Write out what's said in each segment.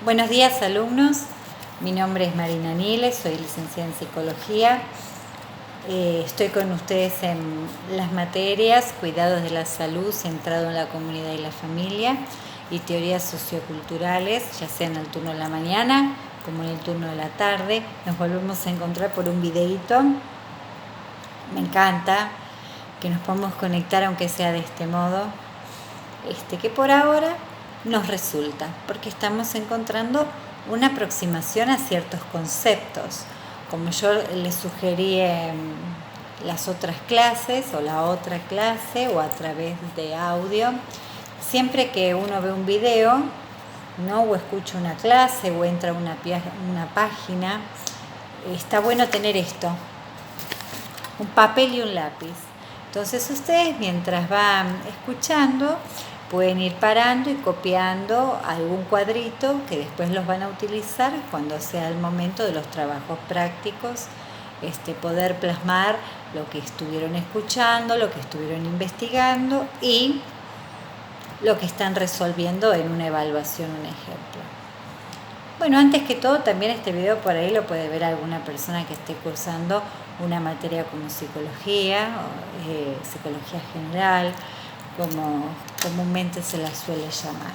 Buenos días, alumnos. Mi nombre es Marina Nieles, soy licenciada en Psicología. Estoy con ustedes en las materias Cuidados de la Salud centrado en la comunidad y la familia y Teorías socioculturales, ya sea en el turno de la mañana como en el turno de la tarde. Nos volvemos a encontrar por un videíto. Me encanta que nos podamos conectar, aunque sea de este modo, que por ahora nos resulta, porque estamos encontrando una aproximación a ciertos conceptos. Como yo les sugerí en las otras clases o la otra clase o a través de audio, siempre que uno ve un video, ¿no? O escucha una clase o entra a una página, está bueno tener esto, un papel y un lápiz. Entonces ustedes, mientras van escuchando, pueden ir parando y copiando algún cuadrito que después los van a utilizar cuando sea el momento de los trabajos prácticos, poder plasmar lo que estuvieron escuchando, lo que estuvieron investigando y lo que están resolviendo en una evaluación, un ejemplo. Bueno, antes que todo, también este video por ahí lo puede ver alguna persona que esté cursando una materia como psicología, psicología general, como comúnmente se la suele llamar.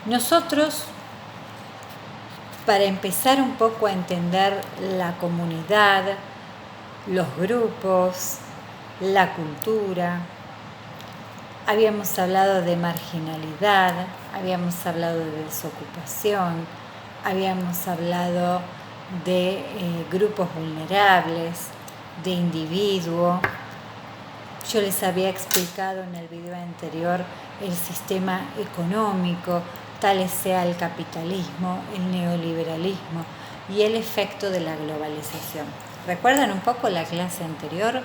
Nosotros, para empezar un poco a entender la comunidad, los grupos, la cultura, habíamos hablado de marginalidad, habíamos hablado de desocupación, habíamos hablado de grupos vulnerables, de individuo. Yo les había explicado en el video anterior el sistema económico, tal sea el capitalismo, el neoliberalismo y el efecto de la globalización. ¿Recuerdan un poco la clase anterior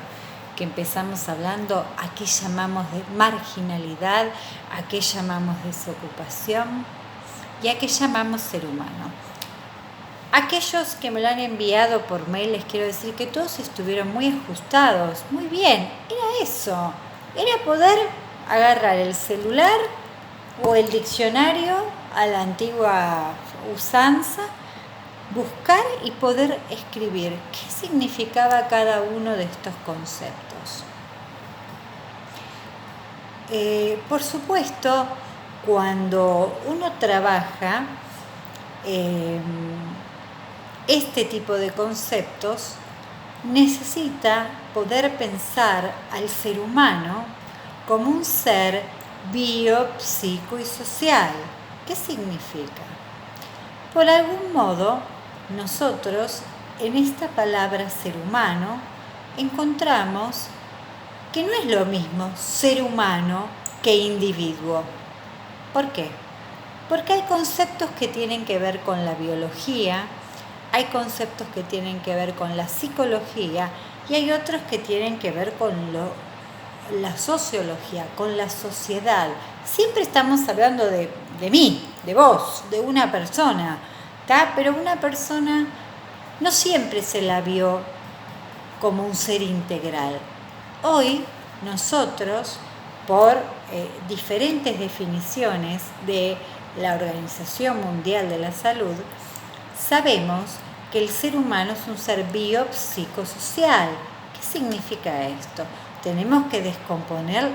que empezamos hablando a qué llamamos de marginalidad, a qué llamamos desocupación y a qué llamamos ser humano? Aquellos que me lo han enviado por mail, les quiero decir que todos estuvieron muy ajustados, muy bien. Era eso, era poder agarrar el celular o el diccionario a la antigua usanza, buscar y poder escribir qué significaba cada uno de estos conceptos. Por supuesto, cuando uno trabaja este tipo de conceptos, necesita poder pensar al ser humano como un ser bio, psico y social. ¿Qué significa? Por algún modo, nosotros en esta palabra ser humano encontramos que no es lo mismo ser humano que individuo. ¿Por qué? Porque hay conceptos que tienen que ver con la biología, hay conceptos que tienen que ver con la psicología y hay otros que tienen que ver con la sociología, con la sociedad. Siempre estamos hablando de mí, de vos, de una persona, ¿tá? Pero una persona no siempre se la vio como un ser integral. Hoy nosotros, por diferentes definiciones de la Organización Mundial de la Salud, sabemos que el ser humano es un ser biopsicosocial. ¿Qué significa esto? Tenemos que descomponer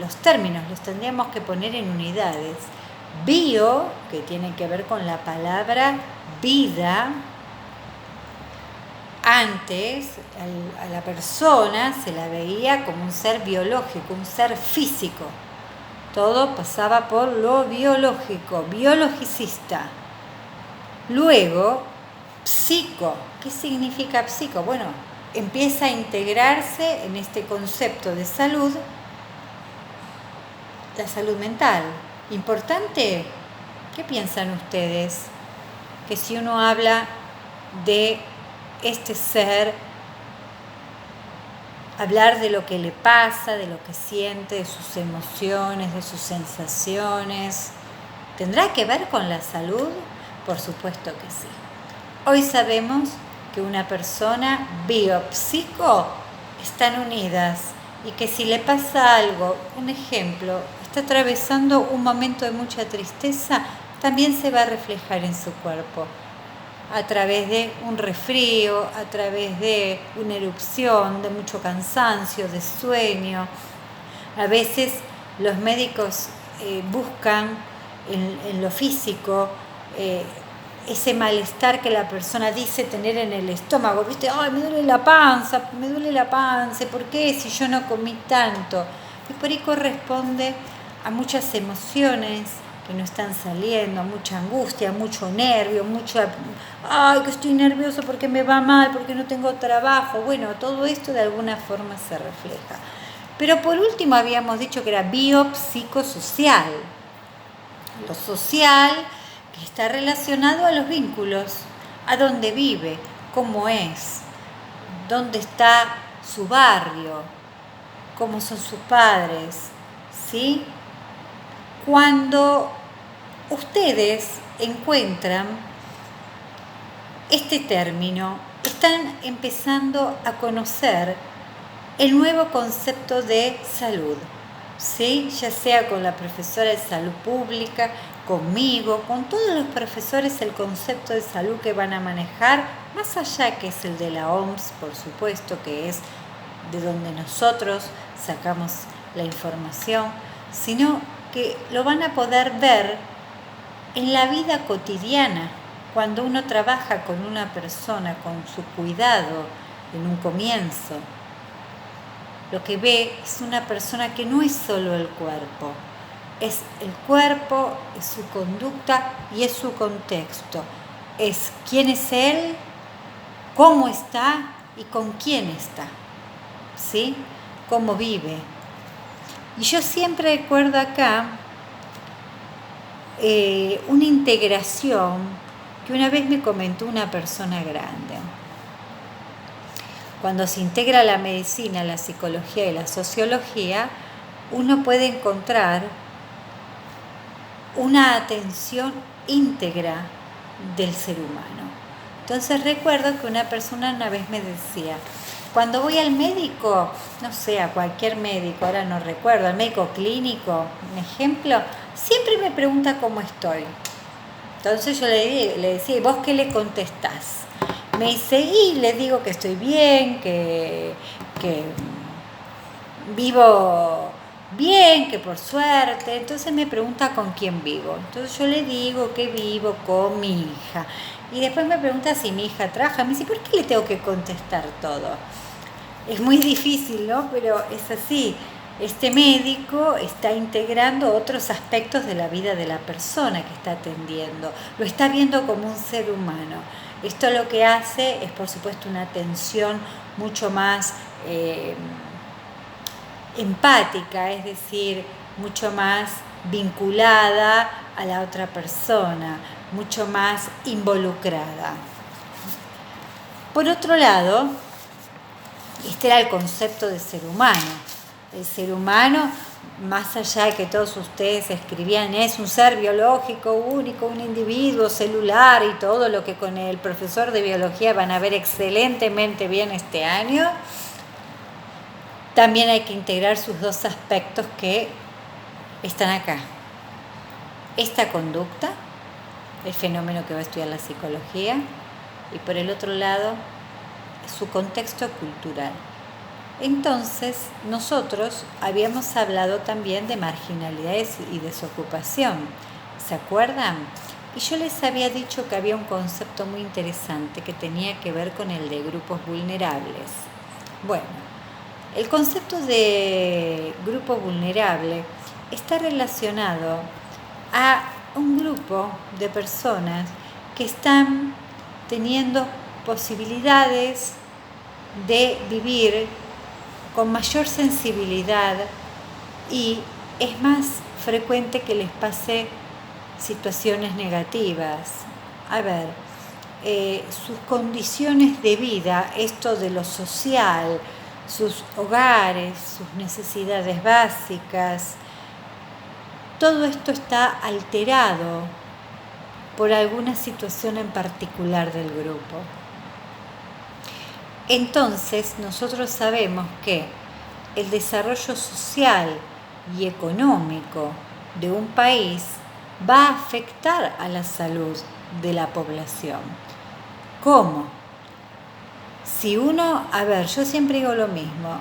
los términos, los tendríamos que poner en unidades. Bio, que tiene que ver con la palabra vida. Antes a la persona se la veía como un ser biológico, un ser físico. Todo pasaba por lo biológico, biologicista. Luego, psico. ¿Qué significa psico? Bueno, empieza a integrarse en este concepto de salud, la salud mental. ¿Importante? ¿Qué piensan ustedes? Que si uno habla de este ser, hablar de lo que le pasa, de lo que siente, de sus emociones, de sus sensaciones, ¿tendrá que ver con la salud? Por supuesto que sí. Hoy sabemos que una persona biopsico están unidas y que si le pasa algo, un ejemplo, está atravesando un momento de mucha tristeza, también se va a reflejar en su cuerpo, a través de un resfrío, a través de una erupción, de mucho cansancio, de sueño. A veces los médicos buscan en lo físico ese malestar que la persona dice tener en el estómago, ¿viste? ¡Ay, me duele la panza! ¿Por qué? Si yo no comí tanto. Y por ahí corresponde a muchas emociones que no están saliendo, mucha angustia, mucho nervio, ¡ay, que estoy nervioso porque me va mal, porque no tengo trabajo! Bueno, todo esto de alguna forma se refleja. Pero por último habíamos dicho que era biopsicosocial. Lo social que está relacionado a los vínculos, a dónde vive, cómo es, dónde está su barrio, cómo son sus padres, ¿sí? Cuando ustedes encuentran este término, están empezando a conocer el nuevo concepto de salud, ¿sí? Ya sea con la profesora de salud pública, conmigo, con todos los profesores, el concepto de salud que van a manejar, más allá que es el de la OMS, por supuesto, que es de donde nosotros sacamos la información, sino que lo van a poder ver en la vida cotidiana, cuando uno trabaja con una persona, con su cuidado en un comienzo. Lo que ve es una persona que no es solo el cuerpo, es el cuerpo, es su conducta y es su contexto. Es quién es él, cómo está y con quién está, ¿sí? Cómo vive. Y yo siempre recuerdo acá una integración que una vez me comentó una persona grande. Cuando se integra la medicina, la psicología y la sociología, uno puede encontrar una atención íntegra del ser humano. Entonces recuerdo que una persona una vez me decía, cuando voy al médico, no sé, a cualquier médico, ahora no recuerdo, al médico clínico, un ejemplo, siempre me pregunta cómo estoy. Entonces yo le decía, ¿y vos qué le contestás? Me dice, y le digo que estoy bien, que vivo bien, que por suerte. Entonces me pregunta con quién vivo. Entonces yo le digo que vivo con mi hija. Y después me pregunta si mi hija trabaja. Me dice, ¿por qué le tengo que contestar todo? Es muy difícil, ¿no? Pero es así. Este médico está integrando otros aspectos de la vida de la persona que está atendiendo. Lo está viendo como un ser humano. Esto lo que hace es, por supuesto, una atención mucho más empática, es decir, mucho más vinculada a la otra persona, mucho más involucrada. Por otro lado, este era el concepto de ser humano. El ser humano, más allá de que todos ustedes escribían, es un ser biológico único, un individuo celular y todo lo que con el profesor de biología van a ver excelentemente bien este año, también hay que integrar sus dos aspectos que están acá. Esta conducta, el fenómeno que va a estudiar la psicología, y por el otro lado, su contexto cultural. Entonces, nosotros habíamos hablado también de marginalidades y desocupación, ¿se acuerdan? Y yo les había dicho que había un concepto muy interesante que tenía que ver con el de grupos vulnerables. Bueno, el concepto de grupo vulnerable está relacionado a un grupo de personas que están teniendo posibilidades de vivir con mayor sensibilidad y es más frecuente que les pase situaciones negativas. A ver, sus condiciones de vida, esto de lo social, sus hogares, sus necesidades básicas, todo esto está alterado por alguna situación en particular del grupo. Entonces, nosotros sabemos que el desarrollo social y económico de un país va a afectar a la salud de la población. ¿Cómo? Si uno, yo siempre digo lo mismo,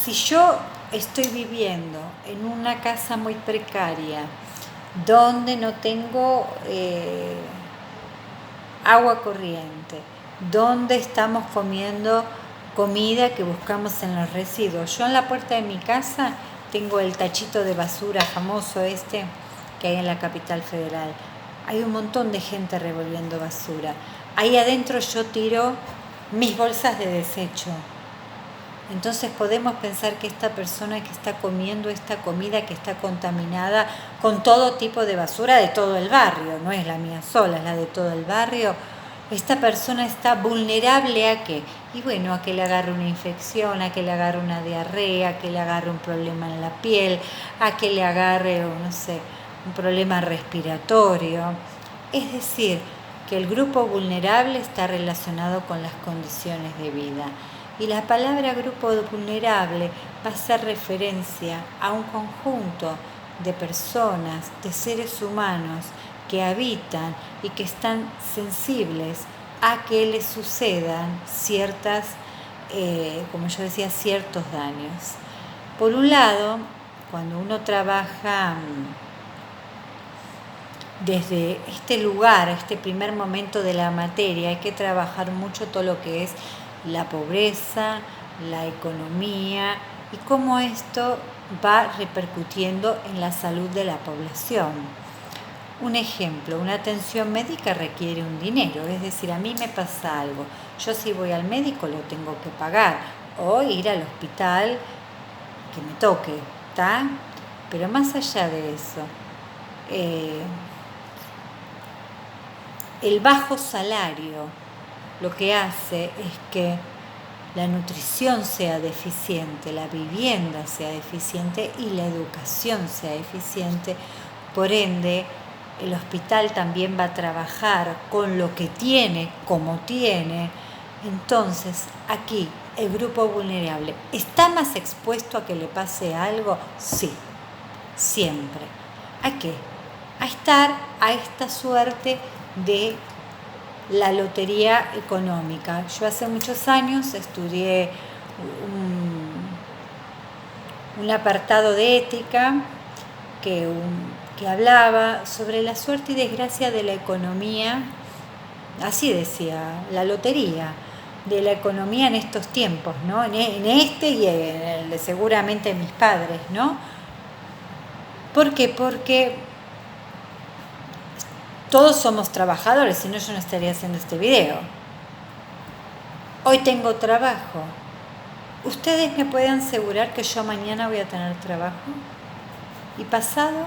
si yo estoy viviendo en una casa muy precaria, donde no tengo agua corriente, donde estamos comiendo comida que buscamos en los residuos. Yo en la puerta de mi casa tengo el tachito de basura famoso que hay en la capital federal. Hay un montón de gente revolviendo basura. Ahí adentro yo tiro mis bolsas de desecho. Entonces podemos pensar que esta persona que está comiendo esta comida que está contaminada con todo tipo de basura de todo el barrio, no es la mía sola, es la de todo el barrio, esta persona está vulnerable ¿a qué? Y bueno, a que le agarre una infección, a que le agarre una diarrea, a que le agarre un problema en la piel, a que le agarre, un problema respiratorio. Es decir, que el grupo vulnerable está relacionado con las condiciones de vida. Y la palabra grupo vulnerable va a hacer referencia a un conjunto de personas, de seres humanos que habitan y que están sensibles a que les sucedan ciertos daños. Por un lado, cuando uno trabaja desde este lugar, este primer momento de la materia, hay que trabajar mucho todo lo que es la pobreza, la economía y cómo esto va repercutiendo en la salud de la población. Un ejemplo, una atención médica requiere un dinero, es decir, a mí me pasa algo, yo si voy al médico lo tengo que pagar o ir al hospital que me toque, ¿está? Pero más allá de eso, el bajo salario lo que hace es que la nutrición sea deficiente, la vivienda sea deficiente y la educación sea deficiente. Por ende, el hospital también va a trabajar con lo que tiene, como tiene. Entonces, aquí, el grupo vulnerable, ¿está más expuesto a que le pase algo? Sí, siempre. ¿A qué? A estar a esta suerte de la lotería económica. Yo hace muchos años estudié un apartado de ética que hablaba sobre la suerte y desgracia de la economía, así decía, la lotería de la economía en estos tiempos, ¿no? En este y en el de seguramente mis padres, ¿no? ¿Por qué? Porque todos somos trabajadores, si no yo no estaría haciendo este video. Hoy tengo trabajo. ¿Ustedes me pueden asegurar que yo mañana voy a tener trabajo? ¿Y pasado?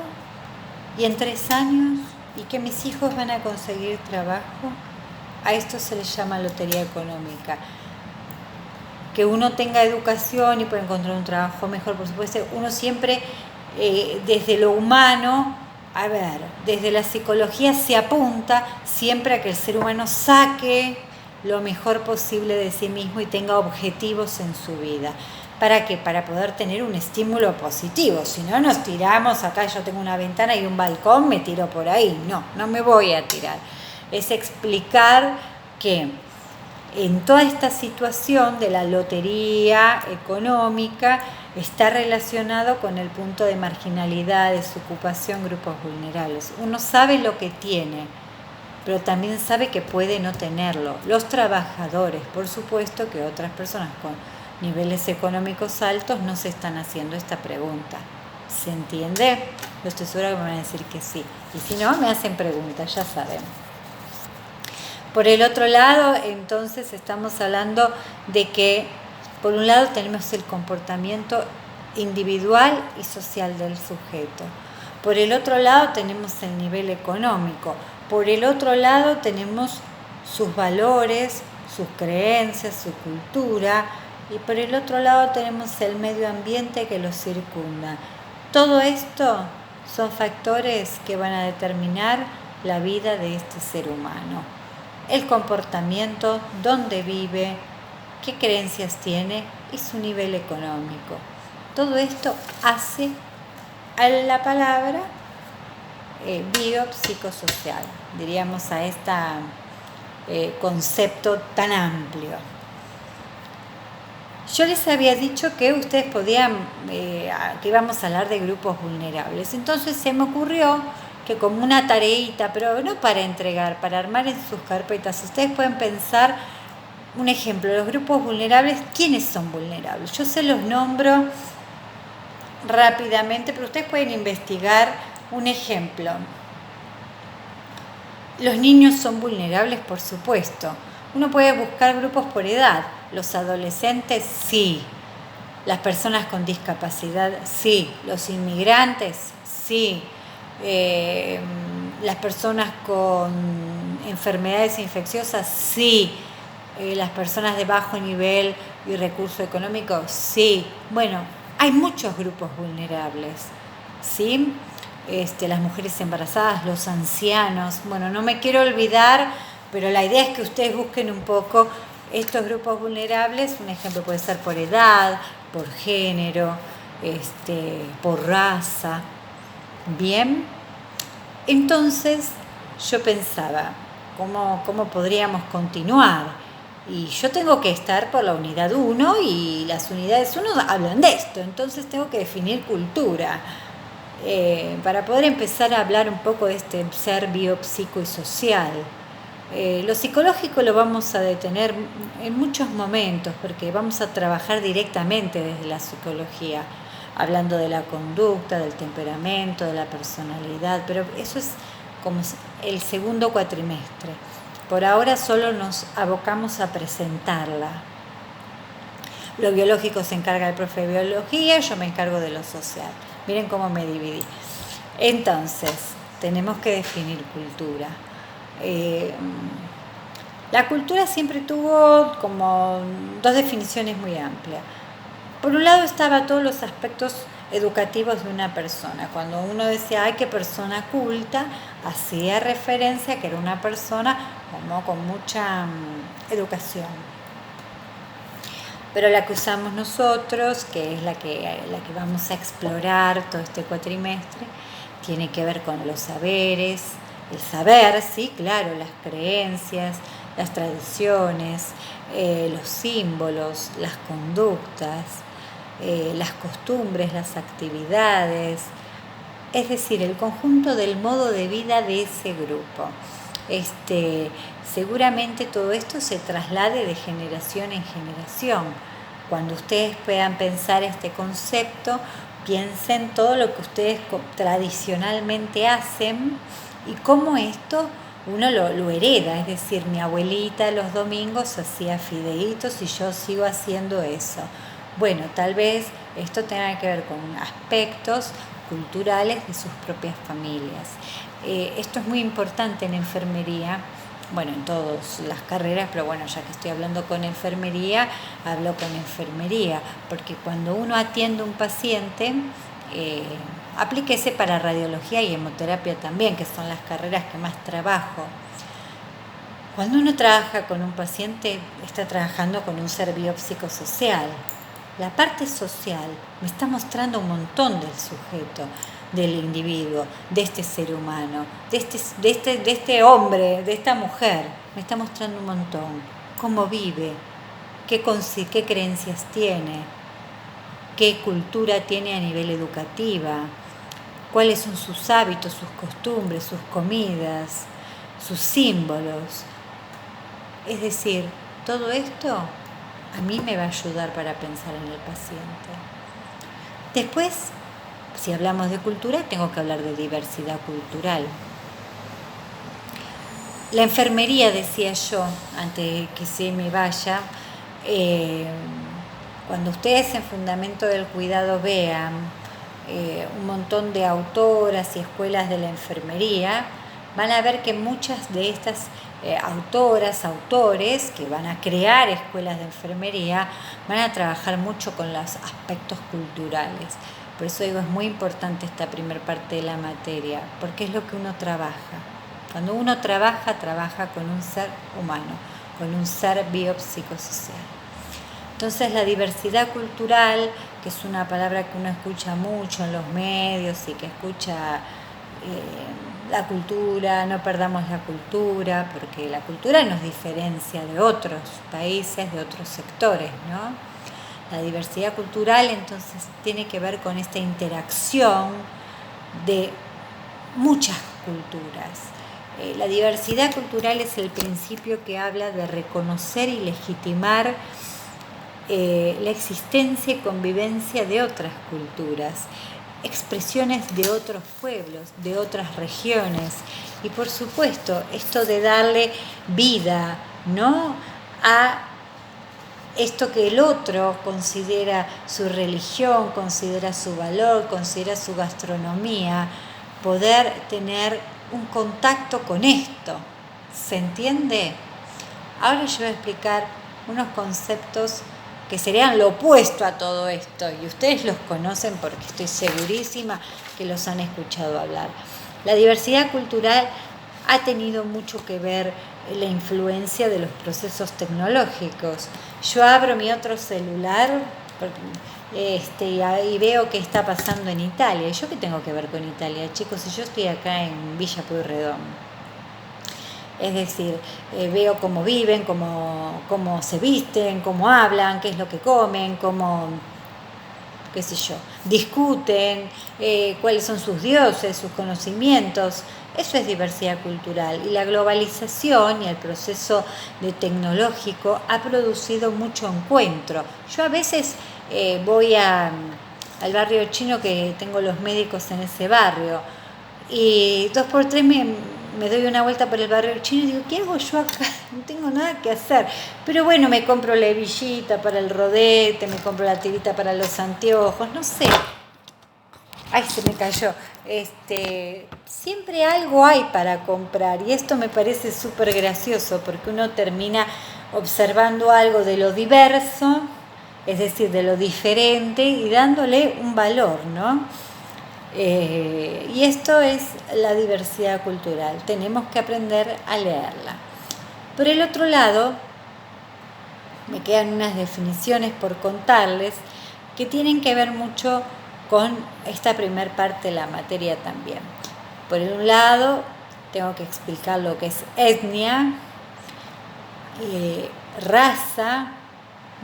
¿Y en 3 años? ¿Y que mis hijos van a conseguir trabajo? A esto se le llama lotería económica. Que uno tenga educación y pueda encontrar un trabajo mejor, por supuesto. Uno siempre, desde lo humano, desde la psicología se apunta siempre a que el ser humano saque lo mejor posible de sí mismo y tenga objetivos en su vida. ¿Para qué? Para poder tener un estímulo positivo. Si no nos tiramos, acá yo tengo una ventana y un balcón, me tiro por ahí. No me voy a tirar. Es explicar que en toda esta situación de la lotería económica está relacionado con el punto de marginalidad, desocupación, grupos vulnerables. Uno sabe lo que tiene, pero también sabe que puede no tenerlo. Los trabajadores, por supuesto que otras personas con niveles económicos altos no se están haciendo esta pregunta. ¿Se entiende? Yo estoy segura que me van a decir que sí. Y si no, me hacen preguntas, ya saben. Por el otro lado, entonces estamos hablando de que, por un lado, tenemos el comportamiento individual y social del sujeto. Por el otro lado, tenemos el nivel económico. Por el otro lado, tenemos sus valores, sus creencias, su cultura. Y por el otro lado, tenemos el medio ambiente que los circunda. Todo esto son factores que van a determinar la vida de este ser humano. El comportamiento, dónde vive, qué creencias tiene y su nivel económico. Todo esto hace a la palabra biopsicosocial, diríamos a este concepto tan amplio. Yo les había dicho que ustedes podían, que íbamos a hablar de grupos vulnerables. Entonces se me ocurrió que como una tareita, pero no para entregar, para armar en sus carpetas, ustedes pueden pensar un ejemplo, los grupos vulnerables, ¿quiénes son vulnerables? Yo se los nombro rápidamente, pero ustedes pueden investigar un ejemplo. Los niños son vulnerables, por supuesto. Uno puede buscar grupos por edad. Los adolescentes, sí. Las personas con discapacidad, sí. Los inmigrantes, sí. Las personas con enfermedades infecciosas, sí. Las personas de bajo nivel y recurso económico, sí. Bueno, hay muchos grupos vulnerables, ¿sí? Las mujeres embarazadas, los ancianos. Bueno, no me quiero olvidar, pero la idea es que ustedes busquen un poco estos grupos vulnerables. Un ejemplo puede ser por edad, por género, por raza. Bien, entonces yo pensaba, ¿cómo podríamos continuar? Y yo tengo que estar por la unidad 1 y las unidades 1 hablan de esto, entonces tengo que definir cultura. Para poder empezar a hablar un poco de este ser biopsico y social. Lo psicológico lo vamos a detener en muchos momentos porque vamos a trabajar directamente desde la psicología, hablando de la conducta, del temperamento, de la personalidad, pero eso es como el segundo cuatrimestre. Por ahora solo nos abocamos a presentarla. Lo biológico se encarga el profe de biología, yo me encargo de lo social. Miren cómo me dividí. Entonces, tenemos que definir cultura. La cultura siempre tuvo como dos definiciones muy amplias. Por un lado estaba todos los aspectos educativos de una persona. Cuando uno decía, ay, qué persona culta, hacía referencia a que era una persona como con mucha educación. Pero la que usamos nosotros, que es la que vamos a explorar todo este cuatrimestre, tiene que ver con los saberes, el saber, sí, claro, las creencias, las tradiciones, los símbolos, las conductas, las costumbres, las actividades, es decir, el conjunto del modo de vida de ese grupo. Seguramente todo esto se traslade de generación en generación. Cuando ustedes puedan pensar este concepto, piensen todo lo que ustedes tradicionalmente hacen y cómo esto uno lo hereda. Es decir, mi abuelita los domingos hacía fideitos y yo sigo haciendo eso. Bueno, tal vez esto tenga que ver con aspectos culturales de sus propias familias. Esto es muy importante en enfermería, bueno, en todas las carreras, pero bueno, ya que estoy hablando con enfermería, hablo con enfermería, porque cuando uno atiende a un paciente, aplíquese para radiología y hemoterapia también, que son las carreras que más trabajo. Cuando uno trabaja con un paciente, está trabajando con un ser biopsicosocial. La parte social me está mostrando un montón del sujeto, del individuo, de este ser humano, de este hombre, de esta mujer. Me está mostrando un montón. Cómo vive, qué creencias tiene, qué cultura tiene a nivel educativa, cuáles son sus hábitos, sus costumbres, sus comidas, sus símbolos. Es decir, todo esto a mí me va a ayudar para pensar en el paciente. Después, si hablamos de cultura, tengo que hablar de diversidad cultural. La enfermería, decía yo, antes de que se me vaya, cuando ustedes en Fundamento del Cuidado vean un montón de autoras y escuelas de la enfermería, van a ver que muchas de estas autoras, autores que van a crear escuelas de enfermería, van a trabajar mucho con los aspectos culturales. Por eso digo, es muy importante esta primera parte de la materia, porque es lo que uno trabaja. Cuando uno trabaja con un ser humano, con un ser biopsicosocial. Entonces la diversidad cultural, que es una palabra que uno escucha mucho en los medios y que escucha la cultura, no perdamos la cultura, porque la cultura nos diferencia de otros países, de otros sectores, ¿no? La diversidad cultural entonces tiene que ver con esta interacción de muchas culturas. La diversidad cultural es el principio que habla de reconocer y legitimar la existencia y convivencia de otras culturas, expresiones de otros pueblos, de otras regiones, y por supuesto esto de darle vida, ¿no?, a esto que el otro considera su religión, considera su valor, considera su gastronomía, poder tener un contacto con esto. ¿Se entiende? Ahora yo voy a explicar unos conceptos que serían lo opuesto a todo esto, y ustedes los conocen porque estoy segurísima que los han escuchado hablar. La diversidad cultural ha tenido mucho que ver la influencia de los procesos tecnológicos. Yo abro mi otro celular y veo qué está pasando en Italia. ¿Yo qué tengo que ver con Italia, chicos? Si yo estoy acá en Villa Pueyrredón. Es decir, veo cómo viven, cómo se visten, cómo hablan, qué es lo que comen, cómo, qué sé yo, discuten, cuáles son sus dioses, sus conocimientos. Eso es diversidad cultural. Y la globalización y el proceso de tecnológico ha producido mucho encuentro. Yo a veces voy al barrio chino, que tengo los médicos en ese barrio, y 2x3 me doy una vuelta por el barrio chino y digo, ¿qué hago yo acá? No tengo nada que hacer. Pero bueno, me compro la hebillita para el rodete, me compro la tirita para los anteojos, no sé. Ay, se me cayó. Siempre algo hay para comprar, y esto me parece súper gracioso porque uno termina observando algo de lo diverso, es decir, de lo diferente, y dándole un valor, ¿no? Y esto es la diversidad cultural. Tenemos que aprender a leerla. Por el otro lado, me quedan unas definiciones por contarles que tienen que ver mucho con esta primer parte de la materia también. Por un lado, tengo que explicar lo que es etnia, raza,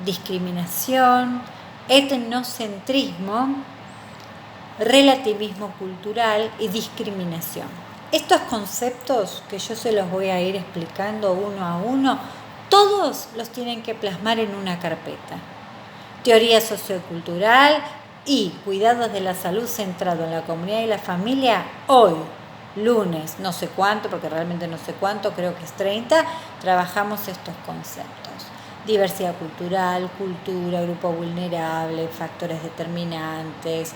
discriminación, etnocentrismo, relativismo cultural y discriminación. Estos conceptos que yo se los voy a ir explicando uno a uno, todos los tienen que plasmar en una carpeta. Teoría sociocultural y cuidados de la salud centrado en la comunidad y la familia. Hoy, lunes, no sé cuánto, porque realmente no sé cuánto, creo que es 30, trabajamos estos conceptos. Diversidad cultural, cultura, grupo vulnerable, factores determinantes,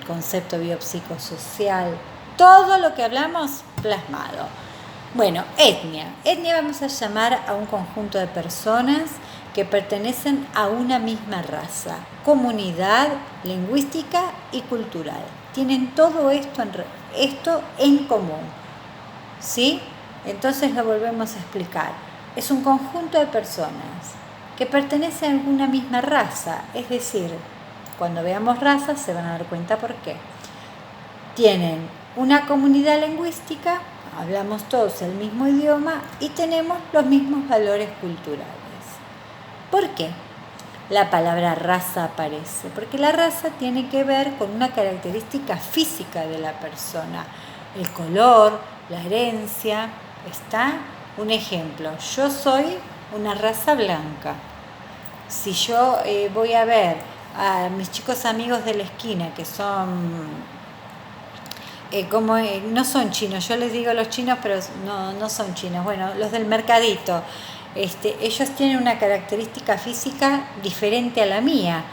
concepto biopsicosocial, todo lo que hablamos plasmado. Bueno, etnia. Etnia vamos a llamar a un conjunto de personas que pertenecen a una misma raza, comunidad lingüística y cultural. Tienen todo esto en común, ¿sí? Entonces lo volvemos a explicar. Es un conjunto de personas que pertenecen a alguna misma raza, es decir, cuando veamos razas se van a dar cuenta por qué. Tienen una comunidad lingüística, hablamos todos el mismo idioma y tenemos los mismos valores culturales. ¿Por qué la palabra raza aparece? Porque la raza tiene que ver con una característica física de la persona, el color, la herencia, ¿está? Un ejemplo, yo soy una raza blanca. Si yo voy a ver a mis chicos amigos de la esquina, que son, no son chinos, yo les digo los chinos, pero no son chinos, bueno, los del mercadito, ellos tienen una característica física diferente a la mía.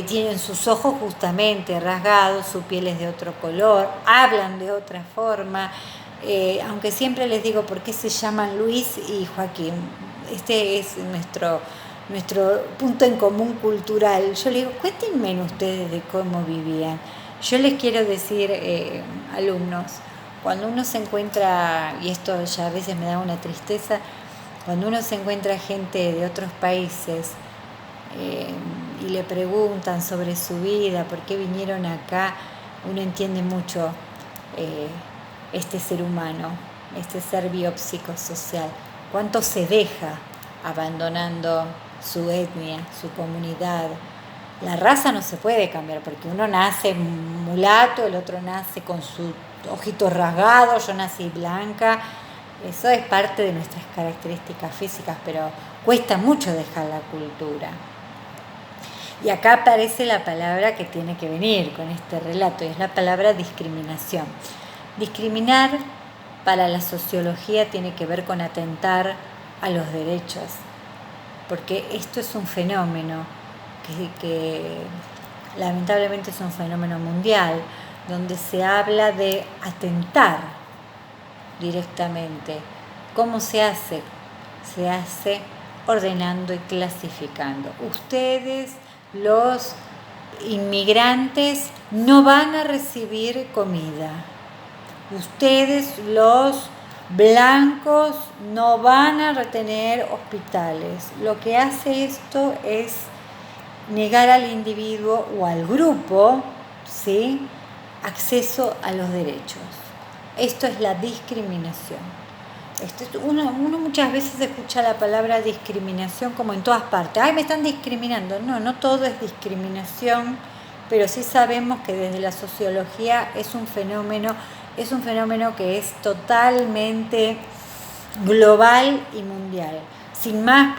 Tienen sus ojos justamente rasgados, su piel es de otro color, hablan de otra forma. Aunque siempre les digo por qué se llaman Luis y Joaquín. Este es nuestro punto en común cultural. Yo les digo, cuéntenme ustedes de cómo vivían. Yo les quiero decir, alumnos, cuando uno se encuentra, y esto ya a veces me da una tristeza, cuando uno se encuentra gente de otros países, y le preguntan sobre su vida, por qué vinieron acá, uno entiende mucho este ser humano, este ser biopsicosocial, cuánto se deja abandonando su etnia, su comunidad. La raza no se puede cambiar porque uno nace mulato, el otro nace con sus ojitos rasgados, yo nací blanca. Eso es parte de nuestras características físicas, pero cuesta mucho dejar la cultura. Y acá aparece la palabra que tiene que venir con este relato, y es la palabra discriminación. Discriminar para la sociología tiene que ver con atentar a los derechos, porque esto es un fenómeno que lamentablemente es un fenómeno mundial, donde se habla de atentar directamente. ¿Cómo se hace? Se hace ordenando y clasificando. Ustedes, los inmigrantes, no van a recibir comida. Ustedes, los blancos, no van a tener hospitales. Lo que hace esto es negar al individuo o al grupo, ¿sí?, acceso a los derechos. Esto es la discriminación. Uno muchas veces escucha la palabra discriminación como en todas partes. ¡Ay, me están discriminando! No todo es discriminación, pero sí sabemos que desde la sociología es un fenómeno que es totalmente global y mundial. Sin más,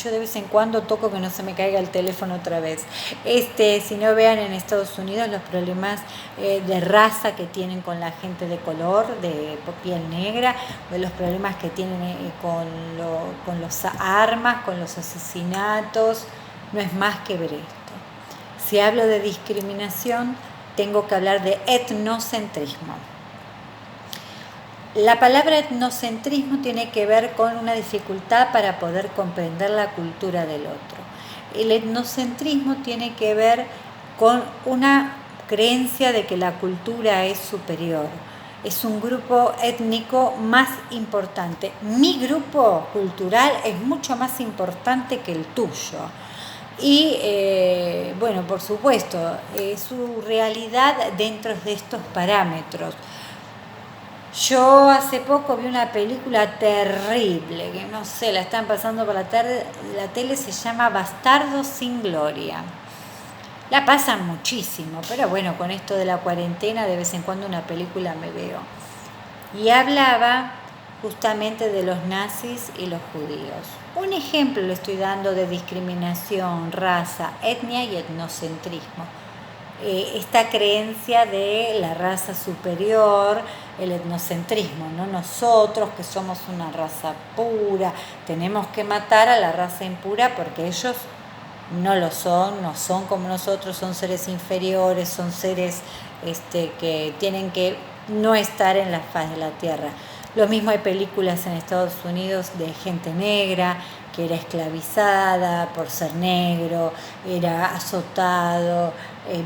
yo de vez en cuando toco que no se me caiga el teléfono otra vez. Si no, vean en Estados Unidos los problemas de raza que tienen con la gente de color, de piel negra, los problemas que tienen con las armas, con los asesinatos. No es más que ver esto. Si hablo de discriminación, tengo que hablar de etnocentrismo. La palabra etnocentrismo tiene que ver con una dificultad para poder comprender la cultura del otro. El etnocentrismo tiene que ver con una creencia de que la cultura es superior, es un grupo étnico más importante. Mi grupo cultural es mucho más importante que el tuyo. Y por supuesto, su realidad dentro de estos parámetros. Yo hace poco vi una película terrible, que no sé, la están pasando por la tele, se llama Bastardos sin Gloria. La pasan muchísimo, pero bueno, con esto de la cuarentena de vez en cuando una película me veo. Y hablaba justamente de los nazis y los judíos. Un ejemplo le estoy dando de discriminación, raza, etnia y etnocentrismo. Esta creencia de la raza superior, el etnocentrismo, ¿no? Nosotros que somos una raza pura, tenemos que matar a la raza impura porque ellos no lo son, no son como nosotros, son seres inferiores, son seres que tienen que no estar en la faz de la tierra. Lo mismo hay películas en Estados Unidos de gente negra que era esclavizada por ser negro, era azotado,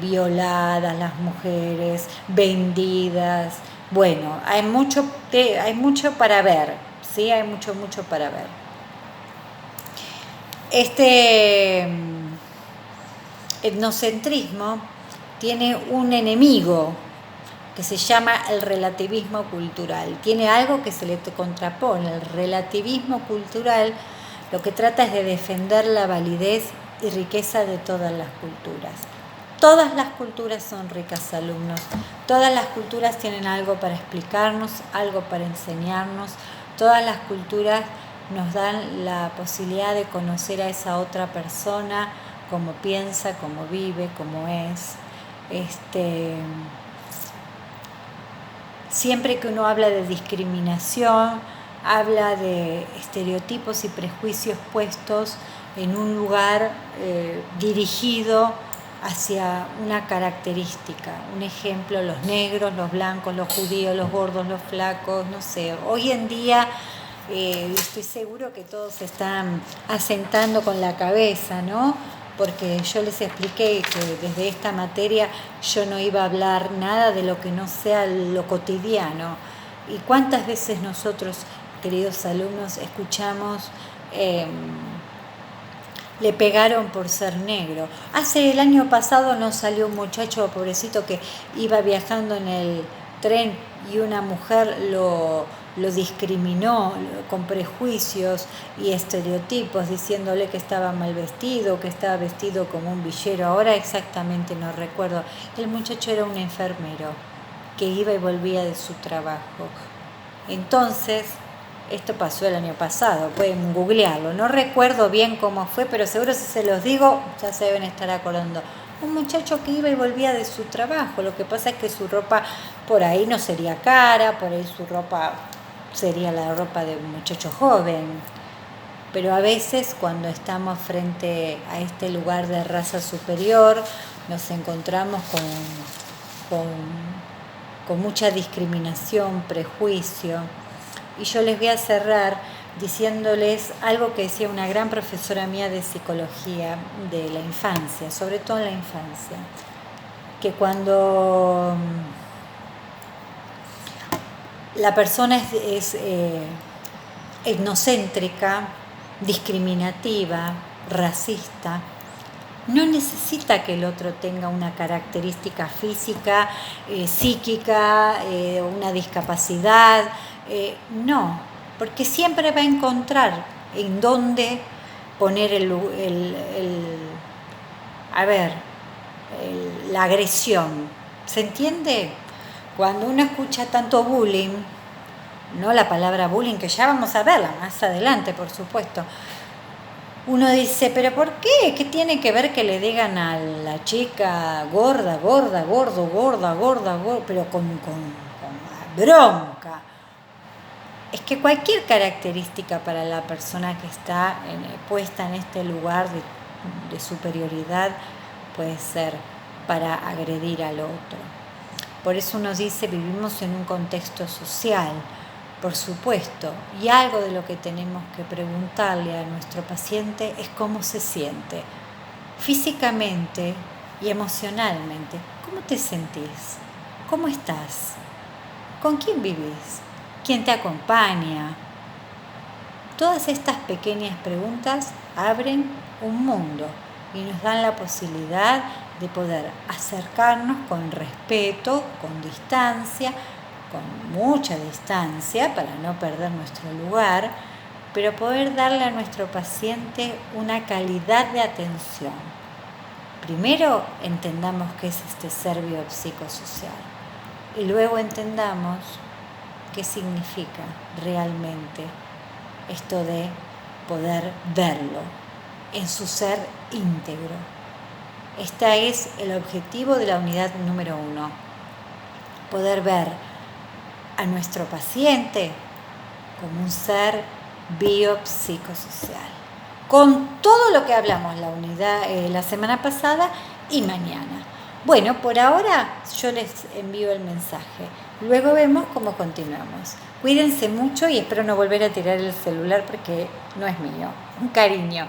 violadas las mujeres, vendidas. Bueno, hay mucho para ver, ¿sí? Hay mucho para ver. Este etnocentrismo tiene un enemigo que se llama el relativismo cultural. Tiene algo que se le contrapone. El relativismo cultural lo que trata es de defender la validez y riqueza de todas las culturas. Todas las culturas son ricas, alumnos. Todas las culturas tienen algo para explicarnos, algo para enseñarnos. Todas las culturas nos dan la posibilidad de conocer a esa otra persona, cómo piensa, cómo vive, cómo es. Siempre que uno habla de discriminación, habla de estereotipos y prejuicios puestos en un lugar dirigido hacia una característica. Un ejemplo, los negros, los blancos, los judíos, los gordos, los flacos, no sé. Hoy en día estoy seguro que todos se están asentando con la cabeza, ¿no? Porque yo les expliqué que desde esta materia yo no iba a hablar nada de lo que no sea lo cotidiano. ¿Y cuántas veces nosotros, queridos alumnos, escuchamos le pegaron por ser negro. Hace el año pasado nos salió un muchacho pobrecito que iba viajando en el tren y una mujer lo discriminó con prejuicios y estereotipos, diciéndole que estaba mal vestido, que estaba vestido como un villero. Ahora exactamente no recuerdo. El muchacho era un enfermero que iba y volvía de su trabajo. Entonces, esto pasó el año pasado, pueden googlearlo. No recuerdo bien cómo fue, pero seguro si se los digo ya se deben estar acordando. Un muchacho que iba y volvía de su trabajo. Lo que pasa es que su ropa por ahí no sería cara, por ahí su ropa sería la ropa de un muchacho joven. Pero a veces cuando estamos frente a este lugar de raza superior, nos encontramos con mucha discriminación, prejuicio. Y yo les voy a cerrar diciéndoles algo que decía una gran profesora mía de psicología de la infancia, sobre todo en la infancia, que cuando la persona es etnocéntrica, discriminativa, racista, no necesita que el otro tenga una característica física, psíquica, una discapacidad, no, porque siempre va a encontrar en dónde poner la agresión. ¿Se entiende? Cuando uno escucha tanto bullying, no la palabra bullying, que ya vamos a verla más adelante, por supuesto, uno dice, ¿pero por qué? ¿Qué tiene que ver que le digan a la chica gorda, gorda, gordo, gorda, gorda, gorda, pero con bronca? Es que cualquier característica para la persona que está puesta en este lugar de superioridad puede ser para agredir al otro. Por eso uno dice, vivimos en un contexto social, por supuesto, y algo de lo que tenemos que preguntarle a nuestro paciente es cómo se siente, físicamente y emocionalmente. ¿Cómo te sentís? ¿Cómo estás? ¿Con quién vivís? ¿Quién te acompaña? Todas estas pequeñas preguntas abren un mundo y nos dan la posibilidad de poder acercarnos con respeto, con distancia, con mucha distancia para no perder nuestro lugar, pero poder darle a nuestro paciente una calidad de atención. Primero entendamos qué es este ser biopsicosocial y luego entendamos qué significa realmente esto de poder verlo en su ser íntegro. Este es el objetivo de la unidad número 1, poder ver a nuestro paciente como un ser biopsicosocial, con todo lo que hablamos la semana pasada y mañana. Bueno, por ahora yo les envío el mensaje. Luego vemos cómo continuamos. Cuídense mucho y espero no volver a tirar el celular porque no es mío. Un cariño.